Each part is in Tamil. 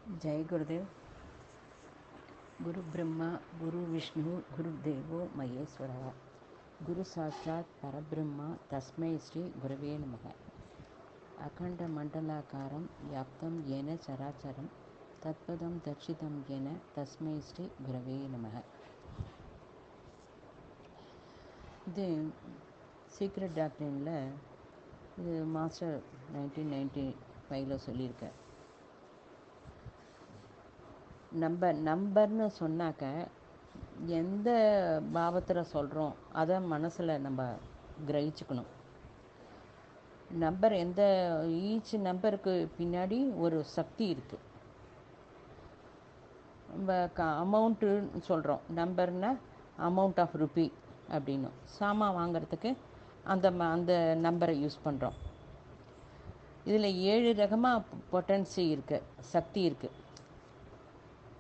जय गुरुदेव। गुरु ब्रह्मा गुरु विष्णु गुरुदेवो महेश्वरः। गुरु साक्षात् परब्रह्म तस्मै श्री गुरवे नमः। अखण्डमण्डलाकारं व्याप्तं येन चराचरं तत्पदं दर्शितं येन तस्मै श्री गुरवे नमः. இது சீக்ரெட் டாக்டரினில் இது மாஸ்டர் 1995 சொல்லியிருக்கார். நம்பர்னு சொன்னாக்க எந்த பாவத்தில் சொல்கிறோம் அதை மனசில் நம்ம கிரகிச்சுக்கணும். நம்பர் எந்த ஈச் நம்பருக்கு பின்னாடி ஒரு சக்தி இருக்குது. நம்ம அமௌண்ட்டுன்னு சொல்கிறோம். நம்பர்னால் அமௌண்ட் ஆஃப் ருப்பி அப்படின்னு சாமான் வாங்கிறதுக்கு அந்த நம்பரை யூஸ் பண்ணுறோம். இதில் 7 ரகமாக பொட்டன்சி இருக்குது, சக்தி இருக்குது.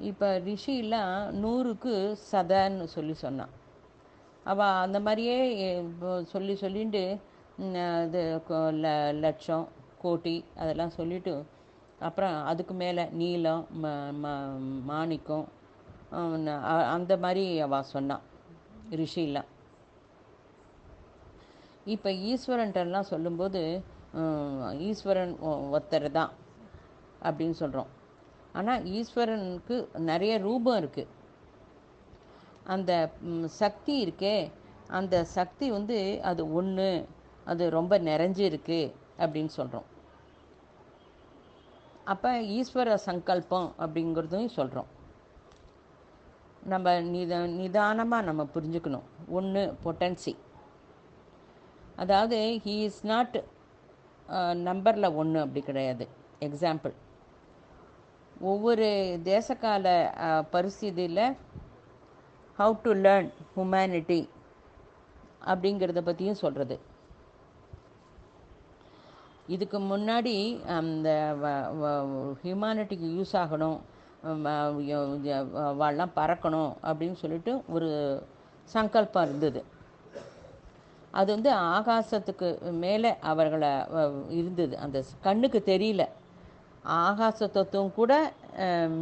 இப்போ ரிஷிலாம் 100க்கு சதன்னு சொன்னான். அவள் அந்த மாதிரியே சொல்லிட்டு இது லட்சம் கோடி அதெல்லாம் சொல்லிவிட்டு அப்புறம் அதுக்கு மேலே நீலம் மாணிக்கம் அந்த மாதிரி அவள் சொன்னான் ரிஷிலாம். இப்போ ஈஸ்வரன்ட்டெல்லாம் சொல்லும்போது ஈஸ்வரன் ஒருத்தர் தான் அப்படின்னு சொல்கிறோம். ஆனால் ஈஸ்வரனுக்கு நிறைய ரூபம் இருக்குது. அந்த சக்தி இருக்கே, அந்த சக்தி அது ஒன்று, அது ரொம்ப நிறைஞ்சு இருக்குது அப்படின்னு சொல்கிறோம். அப்போ ஈஸ்வர சங்கல்பம் அப்படிங்கிறதையும் சொல்கிறோம். நம்ம நிதானமாக நம்ம புரிஞ்சுக்கணும். ஒன்று பொட்டன்சி, அதாவது ஹீ இஸ் நாட் நம்பரில் ஒன்று அப்படி கிடையாது. எக்ஸாம்பிள், ஒவ்வொரு தேசக்கால பரிస్థిதியில் ஹவு டு லேர்ன் ஹியூமனிட்டி அப்படிங்கிறத பற்றியும் சொல்கிறது. இதுக்கு முன்னாடி அந்த ஹியூமனிட்டிக்கு யூஸ் ஆகணும், வாழலாம் பறக்கணும் அப்படின்னு சொல்லிட்டு ஒரு சங்கல்பம் இருந்தது. அது ஆகாசத்துக்கு மேலே அவர்களை இருந்தது. அந்த கண்ணுக்கு தெரியல. ஆகாச தத்துவம் கூட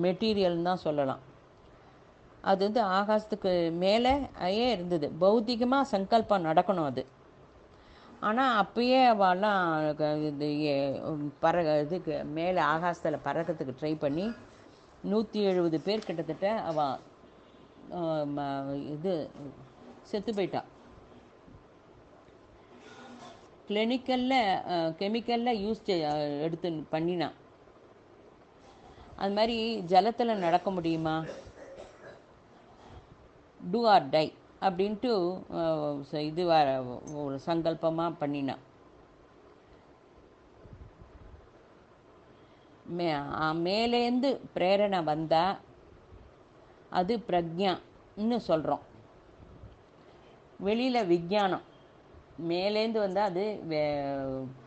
மெட்டீரியல்னு தான் சொல்லலாம். அது ஆகாசத்துக்கு மேலே இருந்தது. பௌத்திகமாக சங்கல்பம் நடக்கணும் அது. ஆனால் அப்பயே அவெல்லாம் இது இதுக்கு மேலே ஆகாசத்தில் பறக்கிறதுக்கு ட்ரை பண்ணி 170 பேர் கிட்டத்தட்ட அவள் இது செத்து போயிட்டான். கெமிக்கலில் யூஸ் எடுத்து பண்ணினான். அது மாதிரி ஜலத்தில் நடக்க முடியுமா? டூ ஆர் டை அப்படின்ட்டு இது ஒரு சங்கல்பமாக பண்ணினான். மேலேருந்து பிரேரணை வந்தால் அது பிரக்ஞான்னு சொல்கிறோம். வெளியில் விஞ்ஞானம், மேலேருந்து வந்தால் அது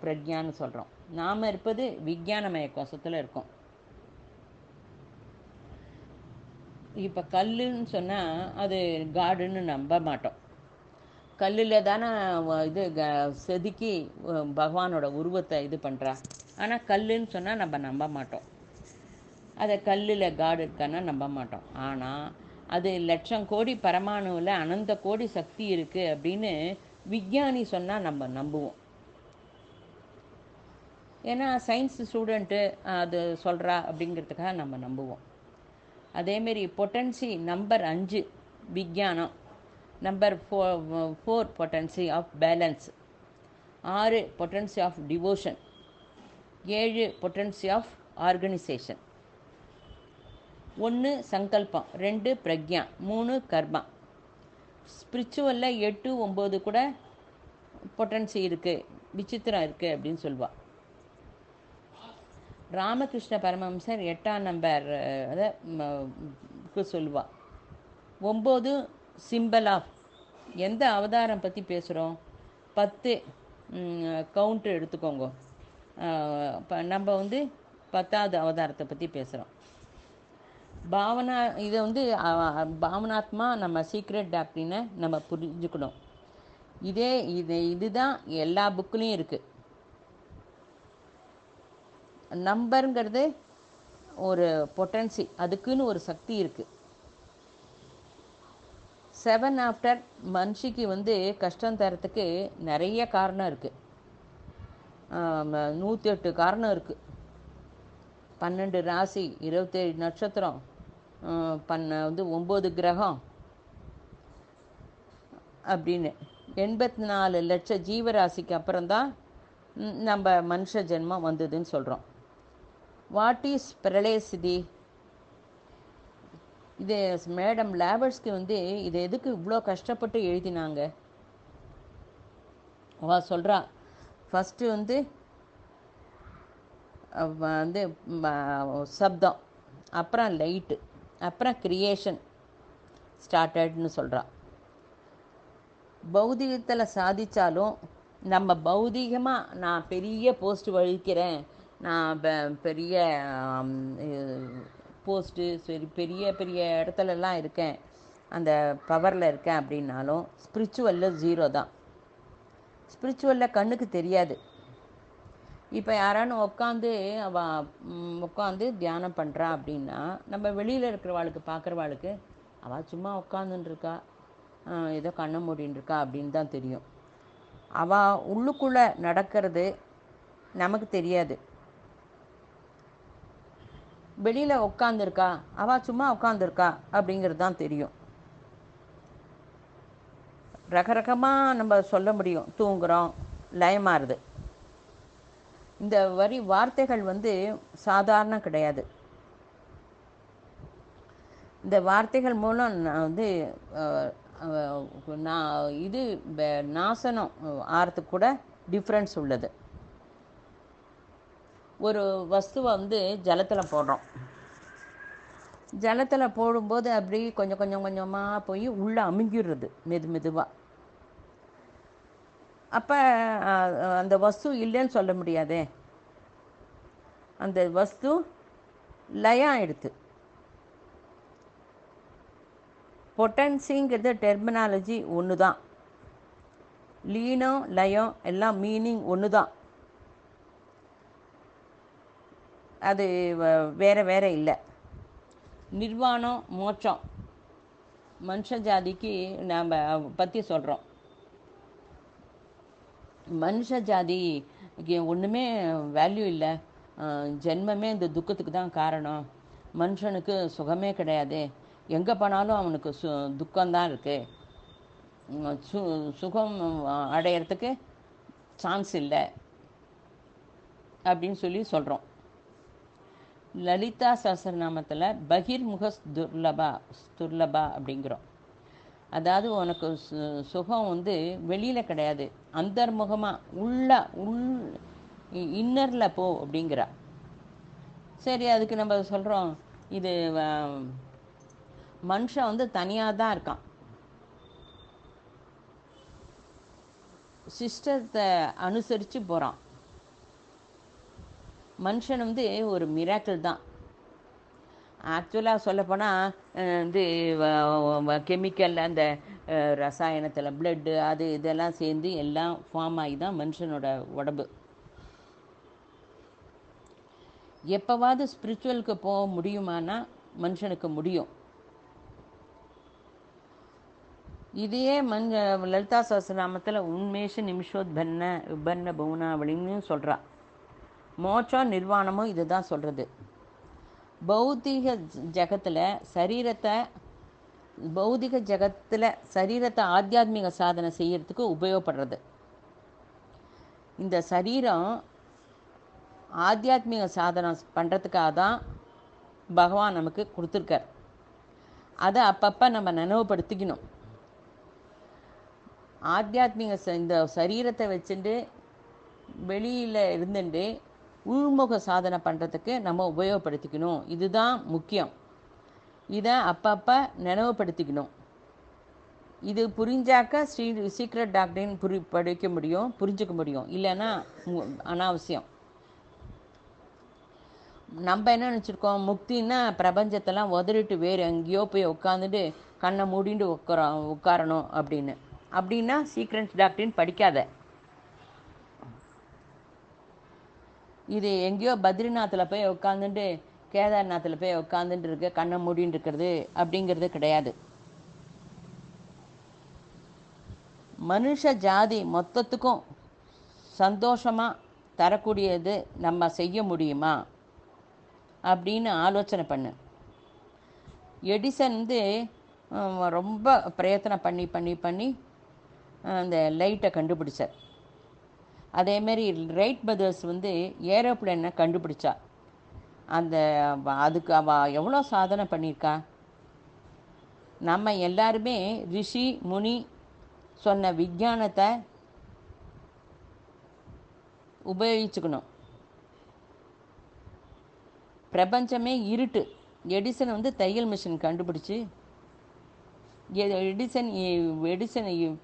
பிரக்ஞான்னு சொல்கிறோம். நாம் இருப்பது விஞ்ஞானமய கோஷத்தில் இருக்கோம். இப்போ கல்லுன்னு சொன்னால் அது காடுன்னு நம்ப மாட்டோம். கல்லில் தானே இது செதுக்கி பகவானோட உருவத்தை இது பண்ணுறா. ஆனால் கல்லுன்னு சொன்னால் நம்ம நம்ப மாட்டோம். அதை கல்லில் காடு இருக்கான்னா நம்ப மாட்டோம். ஆனால் அது லட்சம் கோடி பரமாணுவில் அனந்த கோடி சக்தி இருக்குது அப்படின்னு விஞ்ஞானி சொன்னால் நம்ம நம்புவோம். ஏன்னா சயின்ஸ் ஸ்டூடெண்ட்டு அது சொல்கிறா அப்படிங்கிறதுக்காக நம்ம நம்புவோம். அதேமாரி பொட்டன்சி நம்பர் 5 விஞ்ஞானம், number 4 potency of balance, 6 potency of devotion, 7 potency of organisation, 1 சங்கல்பம், 2 பிரக்ஞா, 3 கர்மா. ஸ்பிரிச்சுவலில் 8, 9 கூட பொட்டன்சி இருக்குது, விசித்திரம் இருக்குது அப்படின்னு சொல்லுவாள். ராமகிருஷ்ண பரமஹம்சர் 8ஆம் நம்பர் சொல்லுவாள். 9 சிம்பிள் ஆஃப் எந்த அவதாரம் பற்றி பேசுகிறோம்? 10 கவுண்ட்டு எடுத்துக்கோங்க. நம்ம 10வது அவதாரத்தை பற்றி பேசுகிறோம். பாவனா இதை பாவனாத்மா நம்ம சீக்ரெட் டாக்டரினை நம்ம புரிஞ்சுக்கணும். இதுதான் எல்லா புக்லேயும் இருக்குது. நம்பருங்கிறது ஒரு பொட்டன்சி, அதுக்குன்னு ஒரு சக்தி இருக்குது. 7 ஆஃப்டர் மனுஷிக்கு வந்து கஷ்டம் தரத்துக்கு நிறைய காரணம் இருக்குது. 108 காரணம் இருக்குது. 12 ராசி, 27 நட்சத்திரம், வந்து 9 கிரகம் அப்படின்னு 84 லட்சம் ஜீவராசிக்கு அப்புறம்தான் நம்ம மனுஷ ஜென்மம் வந்ததுன்னு சொல்கிறோம். வாட் இஸ் பிரளய சிதி? இது மேடம் லேபர்ஸ்க்கு வந்து இது எதுக்கு இவ்வளோ கஷ்டப்பட்டு எழுதினாங்க? அவள் சொல்கிறா, ஃபஸ்ட்டு வந்து சப்தம், அப்புறம் லைட்டு, அப்புறம் கிரியேஷன் ஸ்டார்டட்னு சொல்கிறா. பௌதிகத்தில் சாதித்தாலும் நம்ம பௌதிகமாக நான் பெரிய போஸ்ட் வகிக்கிறேன், நான் பெரிய போஸ்ட்டு சரி பெரிய பெரிய இடத்துலலாம் இருக்கேன், அந்த பவரில் இருக்கேன் அப்படின்னாலும் ஸ்பிரிச்சுவலில் 0 தான். ஸ்பிரிச்சுவலில் கண்ணுக்கு தெரியாது. இப்போ யாரானு உட்காந்து தியானம் பண்ணுறா அப்படின்னா நம்ம வெளியில் இருக்கிறவாளுக்கு பார்க்குறவாளுக்கு அவள் சும்மா உட்காந்துன்னு இருக்கா, ஏதோ கண்ணை மூடின்னு இருக்கா அப்படின்னு தான் தெரியும். அவள் உள்ளுக்குள்ளே நடக்கிறது நமக்கு தெரியாது. வெளியில் உட்காந்துருக்கா, அவள் சும்மா உட்காந்துருக்கா அப்படிங்கிறது தான் தெரியும். ரகரகமாக நம்ம சொல்ல முடியும், தூங்குகிறோம், லயமாறுது. இந்த வார்த்தைகள் வந்து சாதாரண கிடையாது. இந்த வார்த்தைகள் மூலம் நான் வந்து இது நாசனம் ஆகிறதுக்கு கூட டிஃப்ரென்ஸ் உள்ளது. ஒரு வஸ்துவை வந்து ஜலத்தில் போடுறோம். ஜலத்தில் போடும்போது அப்படி கொஞ்சம் கொஞ்சமாக போய் உள்ளே அமுங்கிடுறது மெதுவாக. அப்போ அந்த வஸ்து இல்லைன்னு சொல்ல முடியாதே, அந்த வஸ்து லயம் ஆயிடுது. பொட்டன்சிங்கிறது டெர்மினாலஜி ஒன்று தான். லீனம் லயம் எல்லாம் மீனிங் ஒன்று தான், அது வேறு இல்லை. நிர்வாணம் மோட்சம் மனுஷ ஜாதிக்கு நாம் பற்றி சொல்கிறோம். மனுஷ ஜாதிக்கு ஒன்றுமே வேல்யூ இல்லை, ஜென்மமே இந்த துக்கத்துக்கு தான் காரணம், மனுஷனுக்கு சுகமே கிடையாது, எங்கே போனாலும் அவனுக்கு துக்கம்தான் இருக்குது, சுகம் அடையிறதுக்கு சான்ஸ் இல்லை அப்படின்னு சொல்கிறோம். லலிதா சஹஸ்ரநாமத்தில் பகிர்முக துர்லபா அப்படிங்கிறோம். அதாவது உனக்கு சுகம் வந்து வெளியில் கிடையாது, அந்தர்முகமாக இன்னரில் போ அப்படிங்கிறா. சரி, அதுக்கு நம்ம சொல்கிறோம், இது மனுஷன் வந்து தனியாக தான் இருக்கான், சிஸ்டத்தை அனுசரித்து போகிறான். மனுஷன் வந்து ஒரு மிராக்கிள் தான். ஆக்சுவலாக சொல்லப்போனால் வந்து கெமிக்கல், அந்த ரசாயனத்தில் பிளட்டு அது இதெல்லாம் சேர்ந்து எல்லாம் ஃபார்ம் ஆகி தான் மனுஷனோட உடம்பு. எப்போவாவது ஸ்பிரிச்சுவலுக்கு போக முடியுமானா மனுஷனுக்கு முடியும். இதையே லலிதா சஹஸ்ரநாமத்தில் உண்மேஷ நிமிஷோத்பன்ன விபன்ன பவுனாவளின்னு சொல்கிறா. மோட்சம் நிர்வாணமும் இது தான் சொல்கிறது. பௌதிக ஜகத்தில் சரீரத்தை ஆத்தியாத்மிக சாதனை செய்யறதுக்கு உபயோகப்படுறது. இந்த சரீரம் ஆத்தியாத்மிக சாதனை பண்ணுறதுக்காக தான் பகவான் நமக்கு கொடுத்துருக்கார். அதை அப்பப்போ நம்ம நினைவுபடுத்திக்கணும். ஆத்தியாத்மிக இந்த சரீரத்தை வச்சுட்டு வெளியில் இருந்துட்டு உள்முக சாதனை பண்ணுறதுக்கு நம்ம உபயோகப்படுத்திக்கணும். இதுதான் முக்கியம். இதை அப்பப்போ நினைவுபடுத்திக்கணும். இது புரிஞ்சாக்க சீக்ரெட் டாக்டரின் புரிஞ்சுக்க முடியும். இல்லைன்னா அனாவசியம். நம்ம என்ன நினச்சிருக்கோம், முக்தின்னா பிரபஞ்சத்தெல்லாம் உதறிட்டு வேறு எங்கேயோ போய் உட்காந்துட்டு கண்ணை மூடிட்டு உட்காரணும் அப்படின்னா சீக்ரெட் டாக்டரின் படிக்காத. இது எங்கேயோ பத்ரிநாத்தில் போய் உட்காந்துட்டு கேதார்நாத்தில் போய் உட்காந்துட்டு இருக்க கண்ணை மூடின்னு இருக்கிறது அப்படிங்கிறது கிடையாது. மனுஷ ஜாதி மொத்தத்துக்கும் சந்தோஷமாக தரக்கூடியது நம்ம செய்ய முடியுமா அப்படின்னு ஆலோசனை பண்ணு. எடிசன் வந்து ரொம்ப பிரயத்தனம் பண்ணி பண்ணி பண்ணி அந்த லைட்டை கண்டுபிடிச்சார். அதேமாரி ரைட் பிரதர்ஸ் வந்து ஏரோப்ளேனை கண்டுபிடிச்சா. அதுக்கு அவள் எவ்வளோ சாதனை பண்ணியிருக்கா. நம்ம எல்லாருமே ரிஷி முனி சொன்ன விஞ்ஞானத்தை உபயோகிச்சுக்கணும். பிரபஞ்சமே இருட்டு. எடிசன் வந்து தையல் மிஷின் கண்டுபிடிச்சி எடிசன்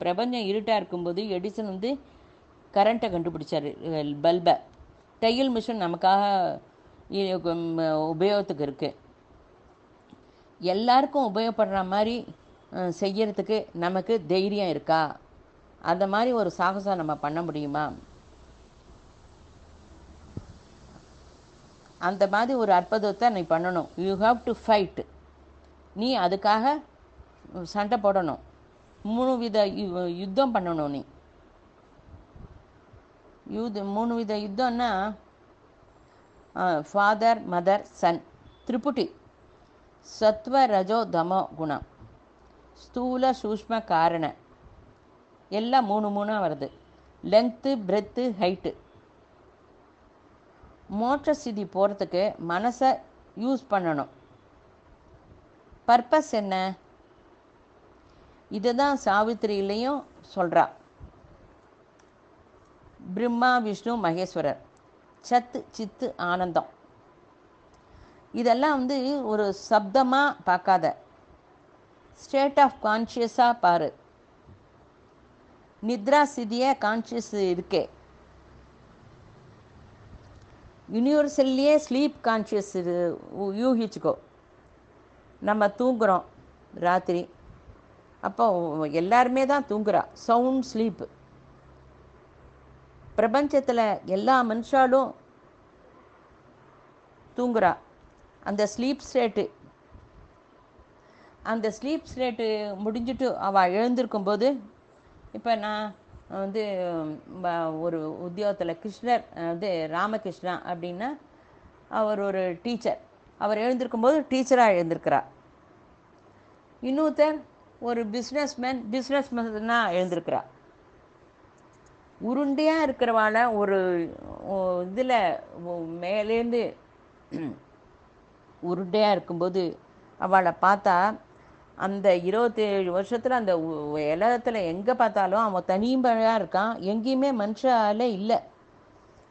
பிரபஞ்சம் இருட்டாக இருக்கும்போது எடிசன் வந்து கரண்ட்டை கண்டுபிடிச்சார், பல்பை. தையல் மிஷின் நமக்காக உபயோகத்துக்கு இருக்குது. எல்லாருக்கும் உபயோகப்படுற மாதிரி செய்யறதுக்கு நமக்கு தைரியம் இருக்கா? அந்த மாதிரி ஒரு சாகசம் நம்ம பண்ண முடியுமா? அந்த மாதிரி ஒரு அற்புதத்தை நீ பண்ணணும். You have to fight. நீ அதுக்காக சண்டை போடணும். 3 வித யுத்தம் பண்ணணும். நீ 3 வித யுத்தம்னா ஃபாதர் மதர் சன், திரிபுட்டி, சத்வ ரஜோ தமோ குணம், ஸ்தூல சூஷ்ம காரண, எல்லாம் 3 வருது. Length, breadth, height. மோட்ச ஸ்திதி போகிறதுக்கு மனசை யூஸ் பண்ணணும். பர்பஸ் என்ன? இதுதான் சாவித்திரியிலையும் சொல்கிறா. பிரம்மா விஷ்ணு மகேஸ்வரர், சத்து சித்து ஆனந்தம். இதெல்லாம் வந்து ஒரு சப்தமாக பார்க்காத, ஸ்டேட் ஆஃப் கான்ஷியஸாக பாரு. நித்ரா சிதியை கான்ஷியஸ் இருக்கே. யூனிவர்சல்லையே ஸ்லீப் கான்ஷியஸ் யூகிச்சுக்கோ. நம்ம தூங்குகிறோம் ராத்திரி, அப்போ எல்லாருமே தான் தூங்குறா. Sound sleep. பிரபஞ்சத்தில் எல்லா மனுஷாலும் தூங்குறா. அந்த ஸ்லீப் ஸ்டேட்டு முடிஞ்சிட்டு அவள் எழுந்திருக்கும்போது, இப்போ நான் வந்து ஒரு உத்தியோகத்தில் கிருஷ்ணர் வந்து ராமகிருஷ்ணா அப்படின்னா அவர் ஒரு டீச்சர். அவர் எழுந்திருக்கும்போது டீச்சராக எழுந்திருக்கிறார். இன்னொருத்தர் ஒரு பிஸ்னஸ்மேனா எழுந்திருக்கிறார். உருண்டையாக இருக்கிறவாளை ஒரு இதில் மேலேருந்து உருண்டையாக இருக்கும்போது அவளை பார்த்தா அந்த 27 வருஷத்தில் அந்த உலகத்தில் எங்கே பார்த்தாலும் அவன் தனியாக இருக்கான். எங்கேயுமே மனுஷால இல்லை,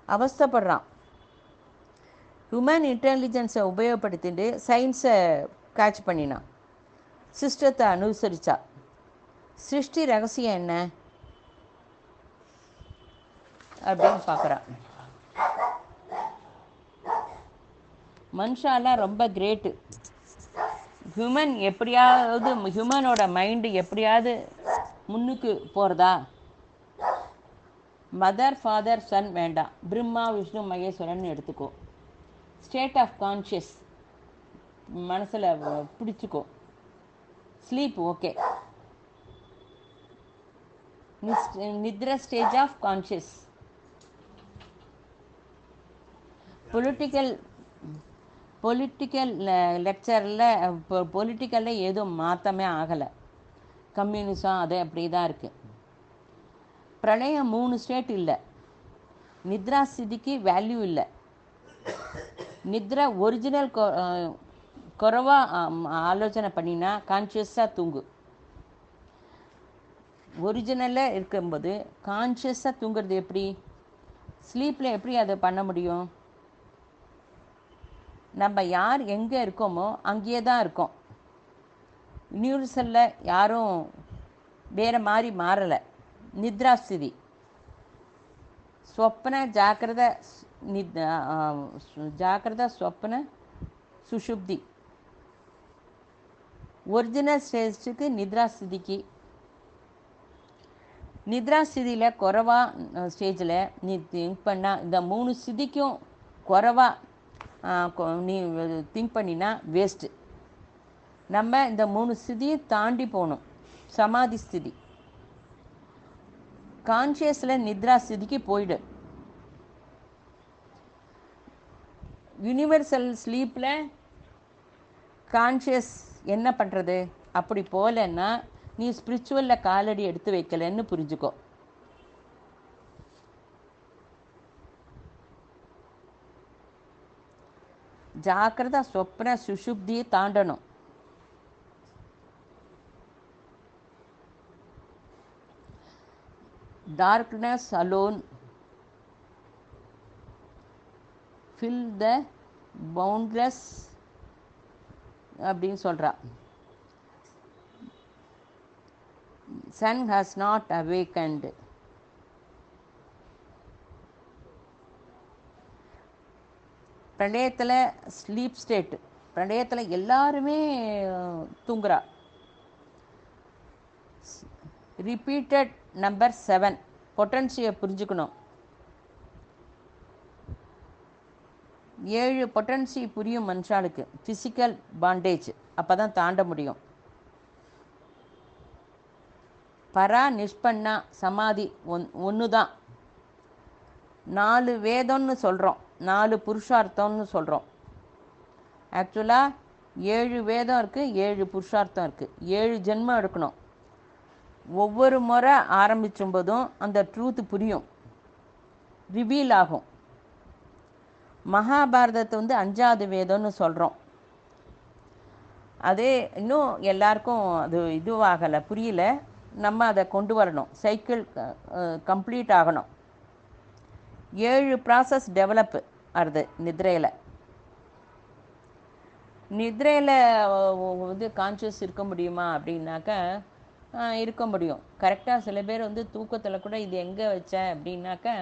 அவஸ்தைப்படுறான். ஹியூமன் இன்டெலிஜென்ஸை உபயோகப்படுத்திட்டு சயின்ஸை கேட்ச் பண்ணினான், சிஸ்டத்தை அனுசரித்தா. சிருஷ்டி ரகசியம் என்ன அப்படின்னு பார்க்குறான். மனுஷாலாம் ரொம்ப கிரேட்டு. ஹியூமனோட மைண்டு எப்படியாவது முன்னுக்கு போகிறதா? மதர் ஃபாதர் சன் வேண்டாம், பிரம்மா விஷ்ணு மகேஸ்வரன் எடுத்துக்கோ. ஸ்டேட் ஆஃப் கான்ஷியஸ் மனசில் பிடிச்சிக்கோ. Sleep okay. நித்ரா ஸ்டேஜ் ஆஃப் கான்ஷியஸ். பொலிட்டிக்கல் லெக்சரில் பொலிட்டிக்கலில் எதுவும் மாற்றமே ஆகலை. கம்யூனிசம் அது அப்படி தான் இருக்குது. பிரளயம் 3 ஸ்டேட் இல்லை. நித்ரா ஸ்திதிக்கு வேல்யூ இல்லை. நித்ரா ஒரிஜினல் குறைவாக ஆலோசனை பண்ணினா கான்ஷியஸாக தூங்கு. ஒரிஜினலில் இருக்கும்போது கான்ஷியஸாக தூங்குறது எப்படி? ஸ்லீப்பில் எப்படி அதை பண்ண முடியும்? நம்ம யார் எங்கே இருக்கோமோ அங்கேயே தான் இருக்கோம். யூனிவர்சலில் யாரும் வேறு மாதிரி மாறலை. நித்ரா ஸ்திதி, ஸ்வப்ன ஜாக்கிரத ஸ்வப்ன சுஷுப்தி. ஒரிஜினல் ஸ்டேஜுக்கு நித்ரா ஸ்திதிக்கு. நித்ரா ஸ்திதியில் குறைவா ஸ்டேஜில் நீ திங்க் பண்ணால் இந்த 3 ஸ்திதிக்கும் குறைவா நீ திங்க் பண்ணினா வேஸ்ட்டு. நம்ம இந்த 3 ஸ்திதியை தாண்டி போகணும். சமாதி ஸ்திதி, கான்ஷியஸில் நித்ரா ஸ்திதிக்கு போயிடு. யூனிவர்சல் ஸ்லீப்பில் கான்ஷியஸ் என்ன பண்ணுறது? அப்படி போகலன்னா நீ ஸ்பிரிச்சுவலில் காலடி எடுத்து வைக்கலன்னு புரிஞ்சுக்கோ. ஜாக்கிரதா சொப்ன சுஷுப்தியை தாண்டணும். Darkness alone fill the boundless அப்படின்னு சொல்கிறா. Sun has not awakened. பிரளயத்தில் ஸ்லீப் ஸ்டேட்டு, பிரளயத்தில் எல்லாருமே தூங்குறா. ரிப்பீட்டட் நம்பர் 7 பொட்டன்சியை புரிஞ்சுக்கணும். 7 பொட்டன்சி புரியும் மனுஷாளுக்கு. ஃபிசிக்கல் பாண்டேஜ் அப்போ தான் தாண்ட முடியும். பரா நிஷ்பன்னா சமாதி ஒன்று தான். 4 வேதம்னு சொல்கிறோம், 4 புருஷார்த்தம்னு சொல்கிறோம். ஆக்சுவலாக 7 வேதம் இருக்குது, 7 புருஷார்த்தம் இருக்குது. 7 ஜென்மம் எடுக்கணும். ஒவ்வொரு முறை ஆரம்பிச்சும் போதும் அந்த ட்ரூத்து புரியும், ரிவீல் ஆகும். மகாபாரதத்தை 5வது வேதம்னு சொல்கிறோம். அதே இன்னும் எல்லாருக்கும் அது இதுவாகலை, புரியல. நம்ம அதை கொண்டு வரணும். சைக்கிள் கம்ப்ளீட் ஆகணும். 7 ப்ராசஸ் டெவலப் ஆகுது நித்ரையில். நித்ரையில் கான்ஷியஸ் இருக்க முடியுமா அப்படின்னாக்கா இருக்க முடியும். கரெக்டாக சில பேர் தூக்கத்தில் கூட இது எங்கே வச்ச அப்படின்னாக்கா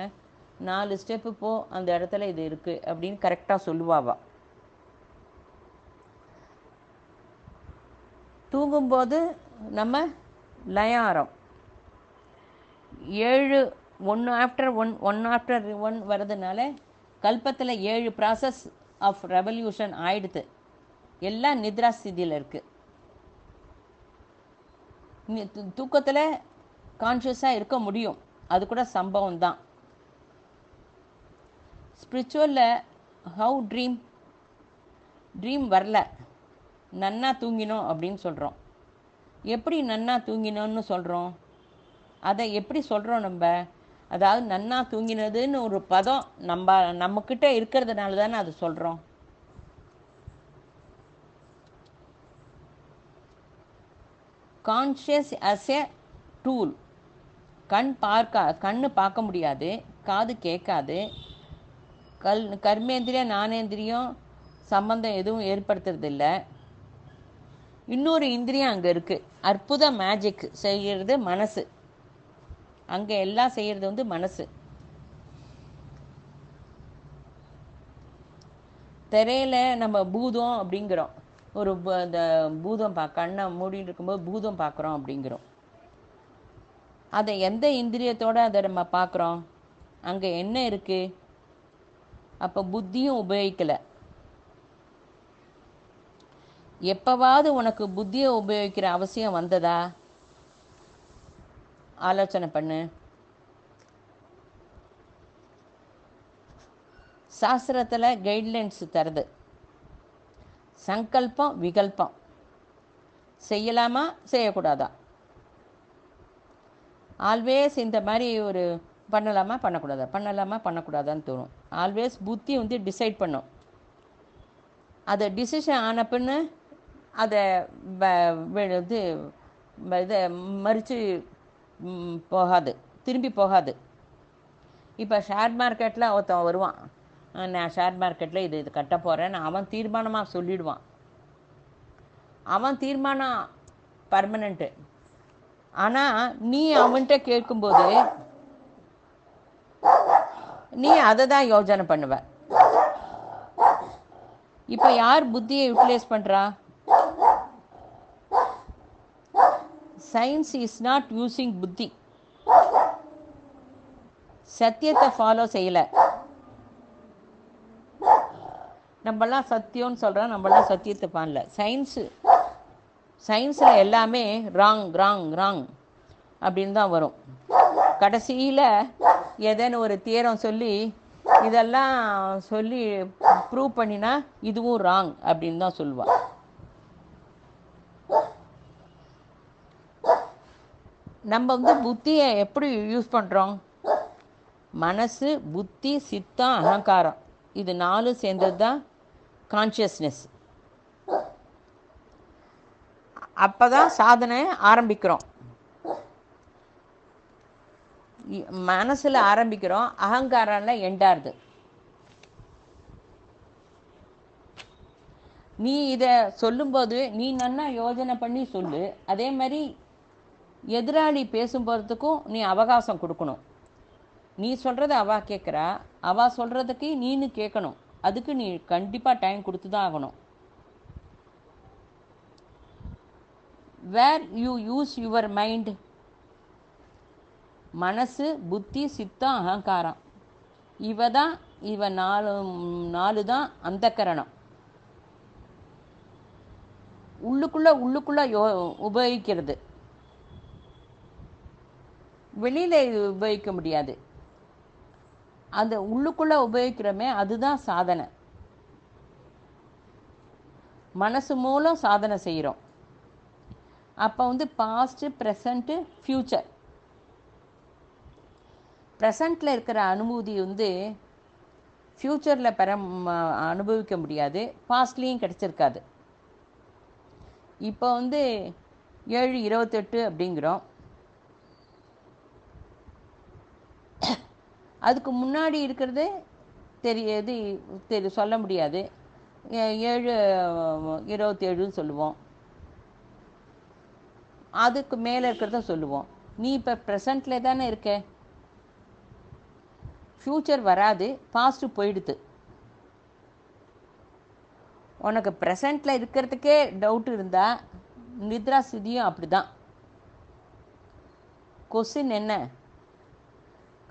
4 ஸ்டெப்பு போ, அந்த இடத்துல இது இருக்குது அப்படின்னு கரெக்டாக சொல்லுவாவா. தூங்கும்போது நம்ம லயாரம் 7 ஒன்று ஆஃப்டர் ஒன் வர்றதுனால கல்பத்தில் 7 ப்ராசஸ் ஆஃப் ரெவல்யூஷன் ஆயிடுது. எல்லாம் நித்ரா ஸ்திதியில் இருக்குது. தூக்கத்தில் கான்ஷியஸாக இருக்க முடியும், அது கூட சம்பவம் தான். ஸ்பிரிச்சுவலில் ஹவு ட்ரீம் வரல, நன்னா தூங்கினோம் அப்படின்னு சொல்கிறோம். எப்படி நன்னா தூங்கினோன்னு சொல்கிறோம்? அதை எப்படி சொல்கிறோம் நம்ம? அதாவது நன்னா தூங்கினதுன்னு ஒரு பதம் நம்மக்கிட்ட இருக்கிறதுனால தானே அது சொல்கிறோம். Conscious as a tool. கண்ணு பார்க்க முடியாது, காது கேட்காது, கர்மேந்திரியம் ஞானேந்திரியம் சம்பந்தம் எதுவும் ஏற்படுத்துறதில்ல. இன்னொரு இந்திரியம் அங்கே இருக்குது, அற்புத மேஜிக் செய்கிறது மனசு. அங்கே எல்லாம் செய்கிறது மனசு. திரையில் நம்ம பூதம் அப்படிங்கிறோம், ஒரு இந்த பூதம் கண்ணை மூடிட்டு இருக்கும்போது பூதம் பார்க்குறோம் அப்படிங்கிறோம். அதை எந்த இந்திரியத்தோடு அதை நம்ம பார்க்குறோம்? அங்கே என்ன இருக்குது? அப்போ புத்தியும் உபயோகிக்கலை. எப்போவாவது உனக்கு புத்தியை உபயோகிக்கிற அவசியம் வந்ததா? ஆலோசனை பண்ணு. சாஸ்திரத்தில் கைட்லைன்ஸ் தருது. சங்கல்பம் விகல்பம் செய்யலாமா செய்யக்கூடாதா? ஆல்வேஸ் இந்த மாதிரி ஒரு பண்ணலாமா பண்ணக்கூடாதான்னு தோணும். ஆல்வேஸ் புத்தி டிசைட் பண்ணும். அதை டிசிஷன் ஆன பின்னு அதை இதை மறித்து போகாது, திரும்பி போகாது. இப்போ ஷேர் மார்க்கெட்டில் ஒருத்தன் வருவான், நான் ஷேர் மார்க்கெட்டில் இது கட்ட போகிறேன்னு அவன் தீர்மானமாக சொல்லிடுவான். அவன் தீர்மானம் பர்மனெண்ட்டு. ஆனால் நீ அவன்கிட்ட கேட்கும்போது நீ அதை தான் யோஜனை பண்ணுவ. இப்போ யார் புத்தியை யூட்டிலைஸ் பண்ணுறா? சயின்ஸ் இஸ் நாட் யூஸிங் புத்தி. சத்தியத்தை ஃபாலோ செய்யலை. நம்மளாம் சத்தியம்னு சொல்கிறோம், நம்மளாம் சத்தியத்தை பண்ணல. சயின்ஸில் எல்லாமே ராங் ராங் ராங் அப்படின்னு தான் வரும். கடைசியில் ஏதேன்னு ஒரு தியரம் சொல்லி இதெல்லாம் சொல்லி ப்ரூவ் பண்ணினா இதுவும் ராங் அப்படின்னு தான் சொல்லுவாள். நம்ம புத்தியை எப்படி யூஸ் பண்ணுறோம்? மனசு, புத்தி, சித்தம், அகங்காரம், இது 4 சேர்ந்தது தான் கான்ஷியஸ்னஸ். அப்போ தான் சாதனை ஆரம்பிக்கிறோம். மனசில் ஆரம்பிக்கிறோம், அகங்காரம்ல எண்டாருது. நீ இதை சொல்லும்போது நீ நன்னா யோஜனை பண்ணி சொல்லு. அதே மாதிரி எதிராளி பேசும்போதுக்கும் நீ அவகாசம் கொடுக்கணும். நீ சொல்கிறத அவள் கேட்குறா, அவள் சொல்கிறதுக்கு நீனு கேட்கணும். அதுக்கு நீ கண்டிப்பாக டைம் கொடுத்து தான் ஆகணும். Where you use your mind, மனசு, புத்தி, சித்தம், அகங்காரம், இவ 4 தான் அந்தக்கரணம். உள்ளுக்குள்ள உபயோகிக்கிறது, வெளியில் உபயோகிக்க முடியாது. அந்த உள்ளுக்குள்ளே உபயோகிக்கிறோமே அதுதான் சாதனை. மனசு மூலம் சாதனை செய்கிறோம். அப்போ பாஸ்ட்டு, ப்ரெசண்ட்டு, ஃப்யூச்சர். ப்ரெசண்ட்டில் இருக்கிற அனுபூதி ஃப்யூச்சரில் அனுபவிக்க முடியாது, பாஸ்ட்லேயும் கிடச்சிருக்காது. இப்போ 7:28 அப்படிங்கிறோம். அதுக்கு முன்னாடி இருக்கிறது சொல்ல முடியாது. 7:27 சொல்லுவோம். அதுக்கு மேலே இருக்கிறத சொல்லுவோம். நீ இப்போ ப்ரெசண்ட்டில் தானே இருக்க. ஃப்யூச்சர் வராது, பாஸ்ட்டு போயிடுது. உனக்கு ப்ரெசண்ட்டில் இருக்கிறதுக்கே டவுட் இருந்தால் நித்ரா ஸ்திதியும் அப்படி தான். கொஸ்டின் என்ன?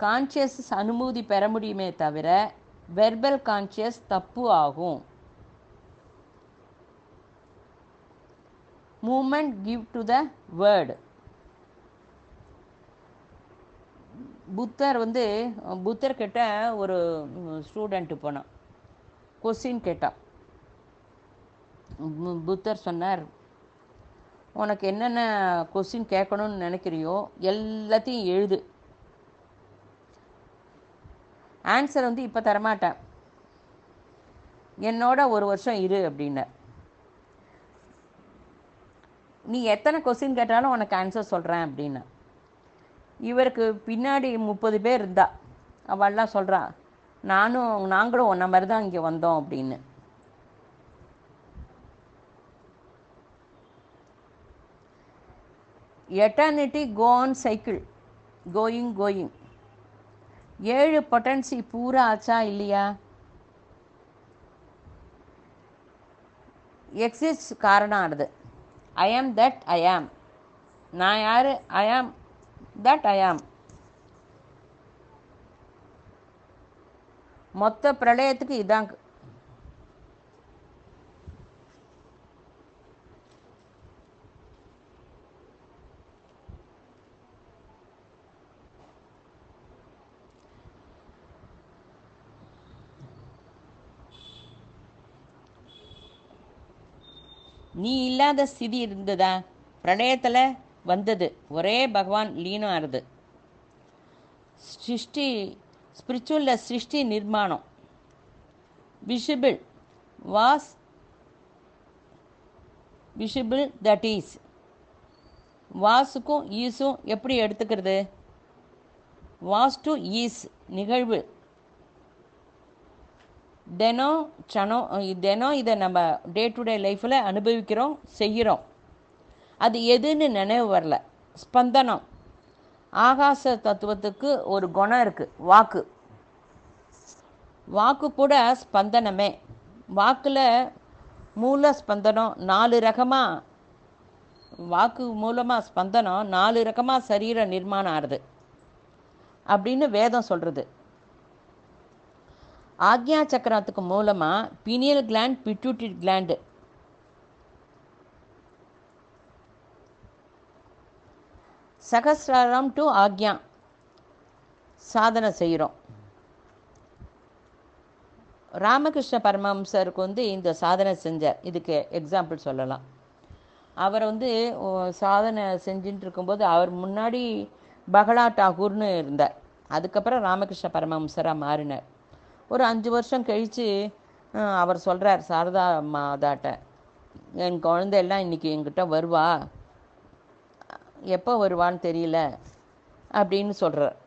கான்ஷியஸ் அனுமதி பெற முடியுமே தவிர வெர்பல் கான்ஷியஸ் தப்பு ஆகும். Moment give to the word. புத்தர் கிட்ட ஒரு ஸ்டூடெண்ட்டு போனான், கொஸ்டின் கேட்டான். புத்தர் சொன்னார், உனக்கு என்னென்ன கொஸ்டின் கேட்கணும்னு நினைக்கிறியோ எல்லாத்தையும் எழுது, ஆன்சர் இப்போ தரமாட்டேன், என்னோட 1 வருஷம் இரு அப்படின்ன. நீ எத்தனை கொஸ்டின் கேட்டாலும் உனக்கு ஆன்சர் சொல்கிறேன் அப்படின்னா. இவருக்கு பின்னாடி 30 பேர் இருந்தா. அவள்லாம் சொல்கிறா, நாங்களும் ஒன்றை மாதிரி தான் இங்கே வந்தோம் அப்படின்னு. Eternity go on cycle, going. 7 potency பூரா ஆச்சா இல்லையா? எக்ஸிஸ்ட் காரணம் ஆடுது. ஐ ஆம் தட் ஐ ஆம். நான் யார்? ஐ ஆம் தட் ஐ ஆம். மொத்த பிரளயத்துக்கு இதாங்க. நீ இல்லாத ஸ்திதி இருந்ததா? பிரளயத்தில் வந்தது. ஒரே பகவான் லீனம் ஆறுது. சிருஷ்டி ஸ்பிரிச்சுவலில் சிருஷ்டி நிர்மாணம். விஷிபிள் வாஸ் விஷிபிள் தட் ஈஸ். வாஸுக்கும் ஈஸும் எப்படி எடுத்துக்கிறது? வாஸ் டு ஈஸ் நிகழ்வு. தினம் இதை நம்ம டே டு டே லைஃப்பில் அனுபவிக்கிறோம், செய்கிறோம். அது எதுன்னு நினைவு வரல. ஸ்பந்தனம். ஆகாச தத்துவத்துக்கு ஒரு குணம் இருக்குது, வாக்கு. வாக்கு கூட ஸ்பந்தனமே. வாக்கில் மூல ஸ்பந்தனம் 4 ரகமாக, வாக்கு மூலமாக ஸ்பந்தனம் 4 ரகமாக சரீர நிர்மாணம் ஆகுது அப்படின்னு வேதம் சொல்கிறது. ஆக்ஞா சக்கரத்துக்கு மூலமாக பீனியல் கிளாண்ட், பிட்யூட்டரி கிளாண்டு, சகஸ்ராரம் டு ஆக்ஞா சாதனை செய்கிறோம். ராமகிருஷ்ண பரமஹம்சருக்கு வந்து இந்த சாதனை செஞ்சார். இதுக்கு எக்ஸாம்பிள் சொல்லலாம். அவர் வந்து சாதனை செஞ்சுட்டு இருக்கும்போது அவர் முன்னாடி பகலா டாகூர்னு இருந்தார். அதுக்கப்புறம் ராமகிருஷ்ண பரமஹம்சராக மாறினார். ஒரு 5 வருஷம் கழித்து அவர் சொல்கிறார் சாரதா மாதாட்ட, என் குழந்தையெல்லாம் இன்றைக்கி என்கிட்ட வருவா, எப்போ வருவான்னு தெரியல அப்படின்னு சொல்கிறார்.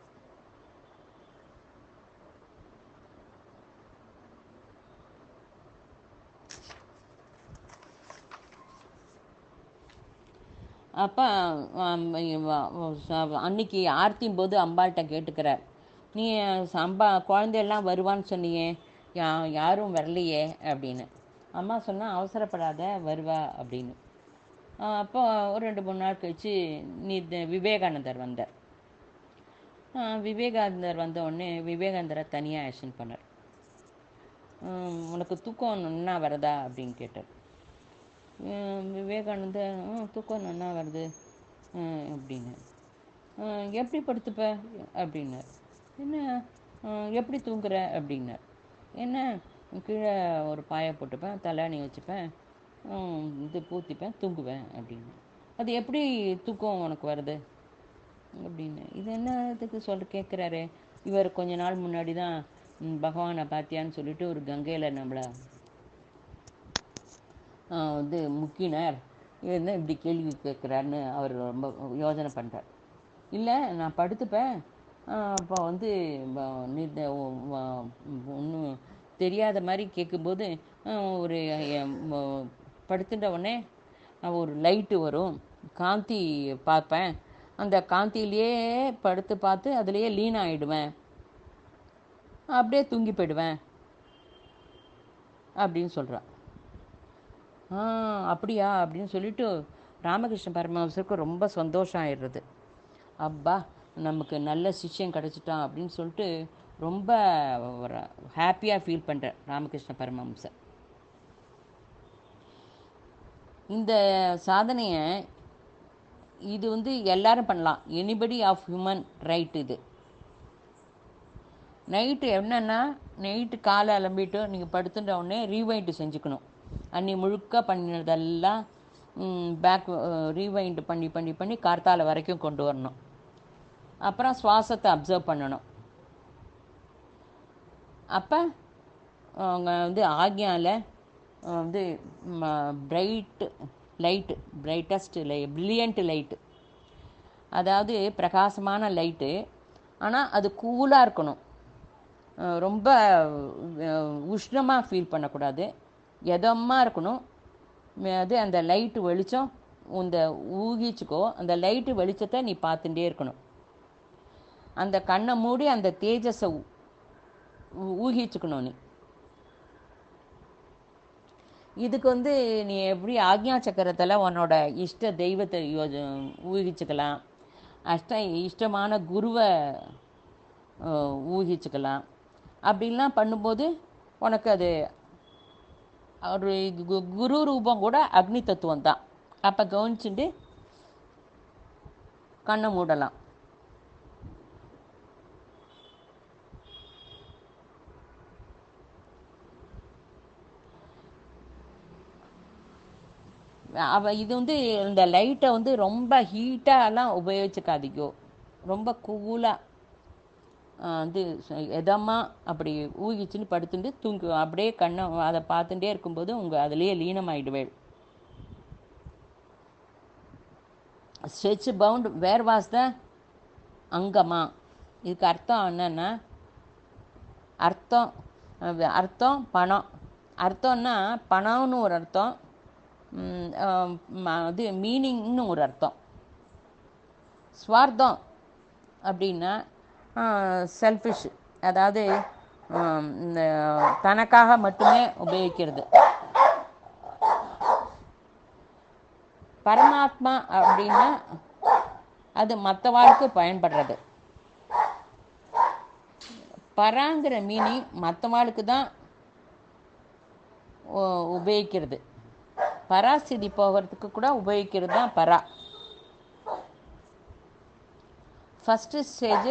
அப்போ அன்னைக்கு ஆர்த்தியும் போது அம்பாள்கிட்ட கேட்டுக்கிறார், நீ குழந்தையெல்லாம் வருவான்னு சொன்னியே, யாரும் வரலையே அப்படின்னு. அம்மா சொன்னால் அவசரப்படாத, வருவா அப்படின்னு. அப்போ ஒரு 2-3 நாள் கழித்து விவேகானந்தர் வந்தார். விவேகானந்தர் வந்த உடனே விவேகானந்தரை தனியாக ஆக்ஷன் பண்ணார். உனக்கு தூக்கம் நன்னா வருதா அப்படின்னு கேட்டார். விவேகானந்தர் தூக்கம் நன்னா வருது அப்படின்னு. எப்படி படுத்துப்ப அப்படின்னார். என்ன எப்படி தூங்குற அப்படின்னார். என்ன கீழே ஒரு பாயை போட்டுப்பேன், தலையணி வச்சுப்பேன், இது பூத்திப்பேன், தூங்குவேன் அப்படின்னு. அது எப்படி தூக்கம் உனக்கு வருது அப்படின்னு. இது என்ன இதுக்கு கேட்குறாரு. இவர் கொஞ்ச நாள் முன்னாடி தான் பகவானை பார்த்தியான்னு சொல்லிட்டு ஒரு கங்கையில் நம்மளை வந்து முக்கினார். என்ன இப்படி கேள்வி கேட்குறாருன்னு அவர் ரொம்ப யோசனை பண்ணுறார். இல்லை, நான் படுத்துப்பேன், அப்போ வந்து ஒன்றும் தெரியாத மாதிரி கேட்கும்போது ஒரு படுத்துட்ட உடனே ஒரு லைட்டு வரும், காந்தி பார்ப்பேன், அந்த காந்தியிலேயே படுத்து பார்த்து அதுலேயே லீன் ஆகிடுவேன், அப்படியே தூங்கி போயிடுவேன் அப்படின்னு சொல்கிறான். அப்படியா அப்படின்னு சொல்லிட்டு ராமகிருஷ்ண பரமஹம்சருக்கு ரொம்ப சந்தோஷம் ஆயிடுறது. அப்பா, நமக்கு நல்ல சிஷ்யம் கிடச்சிட்டான் அப்படின்னு சொல்லிட்டு ரொம்ப ஹாப்பியாக ஃபீல் பண்ணுறேன் ராமகிருஷ்ண பரமஹம்சர். இந்த சாதனையை இது வந்து எல்லாரும் பண்ணலாம், எனிபடி ஆஃப் ஹியூமன் ரைட். இது நைட்டு என்னென்னா, நைட்டு காலை அலம்பிட்டு நீங்கள் படுத்துட்ட உடனே ரீவைண்டு செஞ்சுக்கணும். அன்னி முழுக்க பண்ணினதெல்லாம் பேக் ரீவைண்டு பண்ணி பண்ணி பண்ணி கார்த்தால வரைக்கும் கொண்டு வரணும். அப்புறம் சுவாசத்தை அப்சர்வ் பண்ணணும். அப்போ அவங்க வந்து ஆக்ஞாவில் வந்து bright light, brightest brilliant light, அதாவது பிரகாசமான லைட்டு, ஆனால் அது கூலாக இருக்கணும், ரொம்ப உஷ்ணமாக ஃபீல் பண்ணக்கூடாது, எதமாக இருக்கணும். அது அந்த லைட்டு வெளிச்சம் இந்த ஊகிச்சுக்கோ, அந்த லைட்டு வெளிச்சத்தை நீ பார்த்துட்டே இருக்கணும். அந்த கண்ணை மூடி அந்த தேஜஸை ஊகிச்சுக்கணும் நீ. இதுக்கு வந்து நீ எப்படி ஆக்ஞா சக்கரத்தில் உன்னோட இஷ்ட தெய்வத்தை ஊகிச்சுக்கலாம், இஷ்டமான குருவை ஊகிச்சுக்கலாம். அப்படின்லாம் பண்ணும்போது உனக்கு அது ஒரு குரு ரூபம் கூட அக்னி தத்துவம் தான். அப்போ கவனிச்சுட்டு கண்ணை மூடலாம். இது வந்து இந்த லைட்டை வந்து ரொம்ப ஹீட்டாலாம் உபயோகிச்சுக்காதீங்கோ, ரொம்ப கூலாக வந்து எதமாக அப்படி ஊகிச்சுன்னு படுத்துட்டு தூங்கி அப்படியே கண்ணை அதை பார்த்துட்டே இருக்கும்போது உங்கள் அதுலேயே லீனமாயிடுவேள். Stretch bound where was the அங்கமா. இதுக்கு அர்த்தம் என்னன்னா, அர்த்தம் பணம். அர்த்தம்னா பணம்னு ஒரு அர்த்தம், அது மீனிங்னு ஒரு அர்த்தம். ஸ்வார்த்தம் அப்படின்னா செல்ஃபிஷ், அதாவது தனக்காக மட்டுமே உபயோகிக்கிறது. பரமாத்மா அப்படின்னா அது மற்றவாளுக்கு பயன்படுறது. பராங்கிற மீனிங் மற்றவாளுக்கு தான் உபயோகிக்கிறது. பராஸ்திதி போகிறதுக்கு கூட உபயோகிக்கிறது தான் பரா. ஃபஸ்ட்டு ஸ்டேஜ்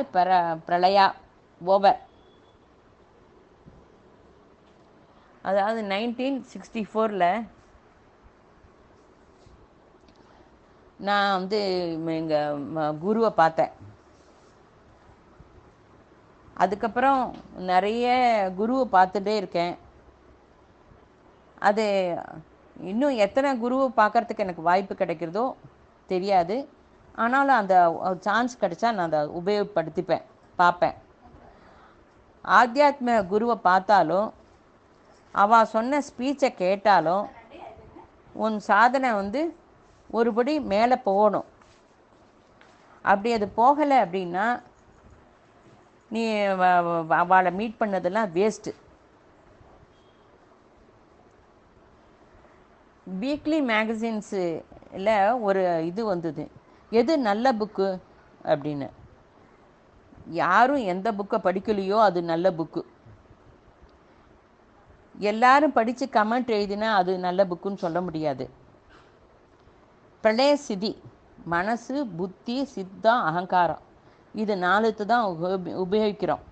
பிரளயா ஓவர். அதாவது 1964 நான் வந்து எங்கள் குருவை பார்த்தேன். அதுக்கப்புறம் நிறைய குருவை பார்த்துட்டே இருக்கேன். அது இன்னும் எத்தனை குருவை பார்க்கறதுக்கு எனக்கு வாய்ப்பு கிடைக்கிறதோ தெரியாது. ஆனாலும் அந்த சான்ஸ் கிடைச்சா நான் அதை உபயோகப்படுத்திப்பேன், பார்ப்பேன். ஆத்தியாத்ம குருவை பார்த்தாலும் அவள் சொன்ன ஸ்பீச்சை கேட்டாலும் உன் சாதனை வந்து ஒருபடி மேலே போகணும். அப்படி அது போகலை அப்படின்னா நீ அவளை மீட் பண்ணதெல்லாம் வேஸ்ட்டு. வீக்லி மேகசின்ஸில் ஒரு இது வந்தது, எது நல்ல புக்கு அப்படின்னு. யாரும் எந்த புக்கை படிக்கலையோ அது நல்ல புக்கு. எல்லாரும் படித்து கமெண்ட் எழுதினா அது நல்ல புக்குன்னு சொல்ல முடியாது. பிரளய சிதி, மனசு, புத்தி, சித்தம், அகங்காரம், இது 4 தான் உபயோகிக்கிறோம்.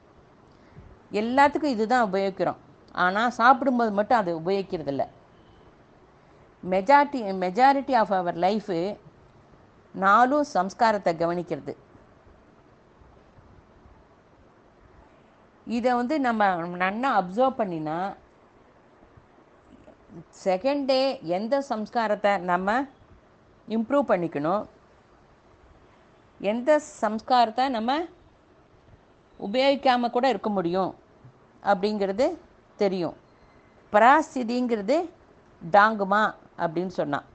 எல்லாத்துக்கும் இது தான் உபயோகிக்கிறோம். ஆனால் சாப்பிடும்போது மட்டும் அதை உபயோகிக்கிறதில்ல. மெஜாரிட்டி ஆஃப் அவர் லைஃபு 4 சம்ஸ்காரத்தை கவனிக்கிறது. இதை வந்து நம்ம நன்னா அப்சர்வ் பண்ணினா செகண்ட் டே எந்த சம்ஸ்காரத்தை நம்ம இம்ப்ரூவ் பண்ணிக்கணும், எந்த சம்ஸ்காரத்தை நம்ம உபயோகிக்காமல் கூட இருக்க முடியும் அப்படிங்கிறது தெரியும். பராஸ்திதிங்கிறது டாங்குமா அப்படின்னு சொன்னான்.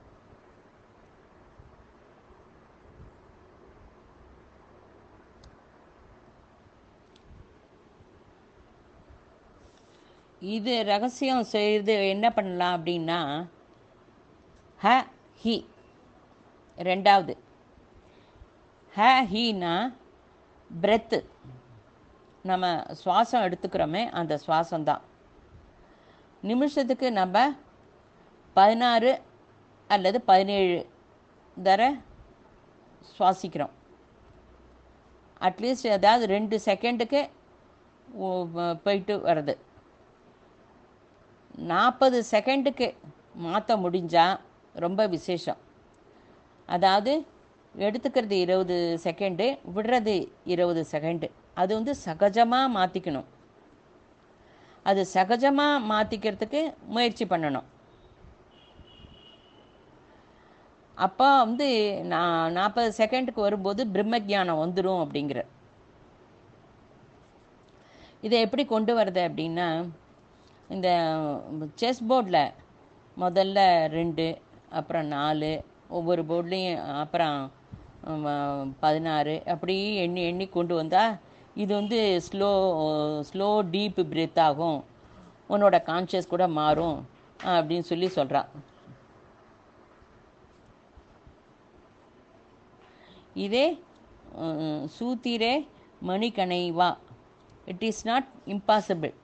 இது ரகசியம் செய்து என்ன பண்ணலாம் அப்படின்னா, ஹ ஹி ரெண்டாவது. ஹ ஹீனா பிரெத்து, நம்ம சுவாசம் எடுத்துக்கிறோமே அந்த சுவாசம்தான். நிமிஷத்துக்கு நம்ம 16 அல்லது 17 தடவை சுவாசிக்கிறோம். அட்லீஸ்ட் அதாவது 2 செகண்டுக்கு போயிட்டு வருது. 40 செகண்டுக்கு மாற்ற முடிஞ்சால் ரொம்ப விசேஷம். அதாவது எடுத்துக்கிறது 20 செகண்டு, விடுறது 20 செகண்டு. அது வந்து சகஜமாக மாற்றிக்கணும். அது சகஜமாக மாற்றிக்கிறதுக்கு முயற்சி பண்ணணும். அப்போ வந்து 40 செகண்டுக்கு வரும்போது பிரம்மஜானம் வந்துடும் அப்படிங்கிற. இதை எப்படி கொண்டு வருது அப்படின்னா, இந்த செஸ் போர்டில் முதல்ல 2, அப்புறம் 4, ஒவ்வொரு போர்ட்லேயும் அப்புறம் 16 அப்படி எண்ணி எண்ணி கொண்டு வந்தால் இது வந்து ஸ்லோ டீப் பிரெத் ஆகும், உன்னோட கான்ஷியஸ் கூட மாறும் அப்படின்னு சொல்லி சொல்கிறான். இதே சூத்திரே மணிகணைவா, it is not impossible.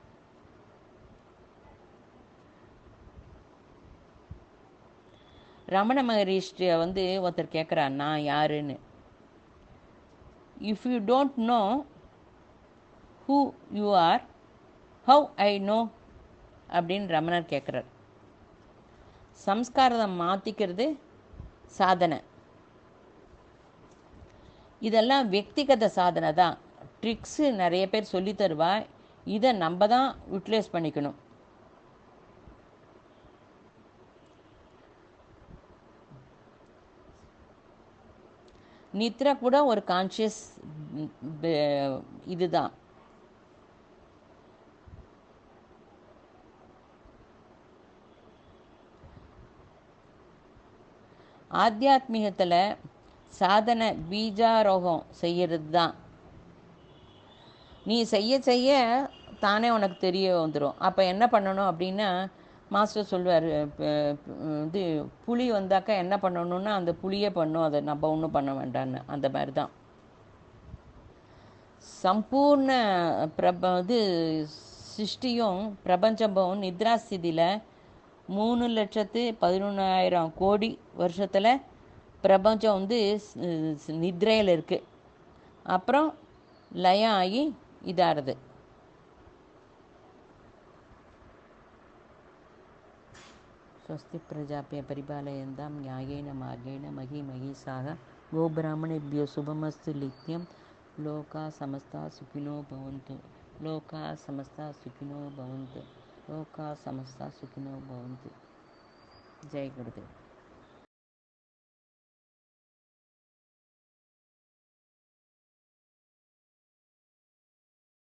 Ramana Maharshi வந்து ஒருத்தர் கேட்குறான், நான் யாருன்னு. If you don't know who you are, how I know அப்படின்னு ரமணர் கேட்குறார். சம்ஸ்காரத்தை மாற்றிக்கிறது சாதனை. இதெல்லாம் వ్యక్తిగత சாதனை தான். ட்ரிக்ஸு நிறைய பேர் சொல்லி தருவா, இதை நம்ம தான் யூட்டிலைஸ் பண்ணிக்கணும். நித்ரா கூட ஒரு கான்ஷியஸ் இதுதான். ஆத்தியாத்மிகத்தில் சாதனை பீஜாரோகம் செய்கிறது தான். நீ செய்ய செய்ய தானே உனக்கு தெரிய வந்துடும். அப்போ என்ன பண்ணணும் அப்படின்னா, மாஸ்டர் சொல்வார், இது புலி வந்தாக்கா என்ன பண்ணணுன்னா அந்த புளியே பண்ணும், அதை நம்ம ஒன்றும் பண்ண வேண்டான்னு. அந்த மாதிரி தான் சம்பூர்ண இது சிருஷ்டியும் பிரபஞ்சமும் நித்ரா ஸ்திதியில் 3,11,000 கோடி வருஷத்தில் பிரபஞ்சம் வந்து நித்ரையில் இருக்குது. அப்புறம் லயம் ஆகி இதாகிறது. स्वस्ति प्रजाप्य परिपालयन्तां न्यायेन मार्गेण महीमहीषाः गोब्राह्मणेभ्यो शुभमस्तु नित्यं लोकाः समस्ताः सुखिनो भवन्तु. लोकाः समस्ताः सुखिनो भवन्तु. लोकाः समस्ताः सुखिनो भवन्तु. जय गुरुदेव.